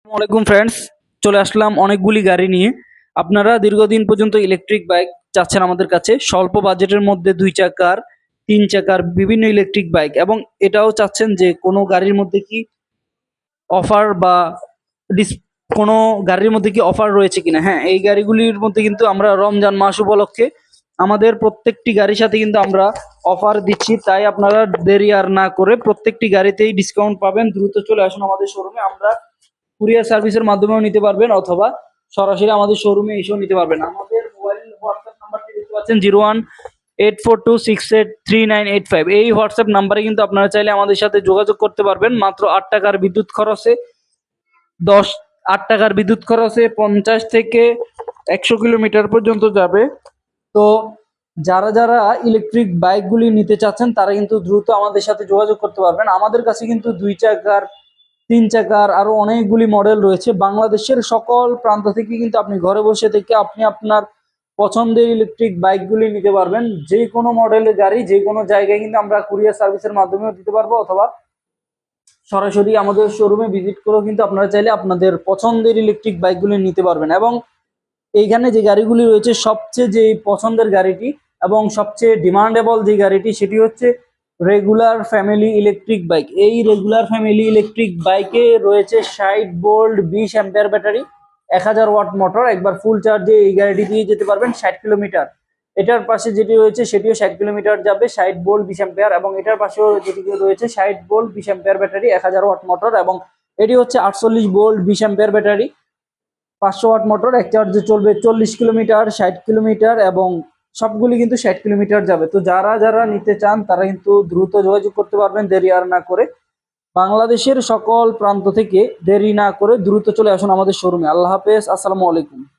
আসসালামাইকুম ফ্রেন্ডস, চলে আসলাম অনেকগুলি গাড়ি নিয়ে। আপনারা দীর্ঘদিন পর্যন্ত ইলেকট্রিক বাইক চাচ্ছেন আমাদের কাছে, স্বল্প বাজেটের মধ্যে 2 চাকার 3 চাকার বিভিন্ন ইলেকট্রিক বাইক, এবং এটাও চাচ্ছেন যে কোনো গাড়ির মধ্যে কি অফার বা ডিস কোনো গাড়ির মধ্যে কি অফার রয়েছে কিনা। হ্যাঁ, এই গাড়িগুলির মধ্যে কিন্তু আমরা রমজান মাস উপলক্ষে আমাদের প্রত্যেকটি গাড়ির সাথে কিন্তু আমরা অফার দিচ্ছি, তাই আপনারা দেরি আর না করে প্রত্যেকটি গাড়িতেই ডিসকাউন্ট পাবেন। দ্রুত চলে আসুন আমাদের শোরুমে। আমরা কুরিয়ার সার্ভিসের মাধ্যমেও নিতে পারবেন, অথবা সরাসরি আমাদের শোরুমে এসেও নিতে পারবেন। আমাদের মোবাইল হোয়াটসঅ্যাপ নাম্বারটি দেখতে পাচ্ছেন 018426839885। এই হোয়াটসঅ্যাপ নাম্বারে কিন্তু আপনারা চাইলে আমাদের সাথে যোগাযোগ করতে পারবেন। মাত্র 8 টাকার বিদ্যুৎ খরচে দশ 8 টাকার বিদ্যুৎ খরচে 50 থেকে 100 কিলোমিটার পর্যন্ত যাবে। তো যারা যারা ইলেকট্রিক বাইকগুলি নিতে চাচ্ছেন তারা কিন্তু দ্রুত আমাদের সাথে যোগাযোগ করতে পারবেন। আমাদের কাছে কিন্তু 2 চাকার 3 চাকার আরো অনেকগুলি মডেল রয়েছে। বাংলাদেশের সকল প্রান্ত থেকে কিন্তু আপনি ঘরে বসে থেকে আপনি আপনার পছন্দের ইলেকট্রিক বাইকগুলি নিতে পারবেন। যে কোনো মডেলের গাড়ি যে কোনো জায়গায় কিন্তু আমরা কুরিয়ার সার্ভিসের মাধ্যমেও দিতে পারবো, অথবা সরাসরি আমাদের শোরুমে ভিজিট করেও কিন্তু আপনারা চাইলে আপনাদের পছন্দের ইলেকট্রিক বাইকগুলি নিতে পারবেন। এবং এইখানে যে গাড়িগুলি রয়েছে, সবচেয়ে যে পছন্দের গাড়িটি এবং সবচেয়ে ডিমান্ডেবল যে গাড়িটি, সেটি হচ্ছে রেগুলার ফ্যামিলি ইলেকট্রিক বাইক। এই রেগুলার ফ্যামিলি ইলেকট্রিক বাইকে রয়েছে 60 volt 20 ampere battery, 1000 watt motor. একবার ফুল চার্জে এই গাড়িটি দিয়ে যেতে পারবেন 60 কিলোমিটার। এটার পাশে যেটি রয়েছে সেটিও 60 কিলোমিটার যাবে, 60 ভোল্ট 20 অ্যাম্পিয়ার। এবং এটার পাশেও যেটি রয়েছে 60 volt 20 ampere battery, 1000 watt motor. এবং এটি হচ্ছে 48 volt 20 ampere battery, 500 watt motor. এক চার্জে চলবে 40 কিলোমিটার 60 কিলোমিটার, এবং সবগুলি কিন্তু 60 কিলোমিটার যাবে। তো যারা যারা নিতে চান তারা কিন্তু দ্রুত যোগাযোগ করতে পারবেন, দেরি আর না করে। বাংলাদেশের সকল প্রান্ত থেকে দেরি না করে দ্রুত চলে আসুন আমাদের শোরুমে। আল্লাহ হাফেজ, আসসালামু আলাইকুম।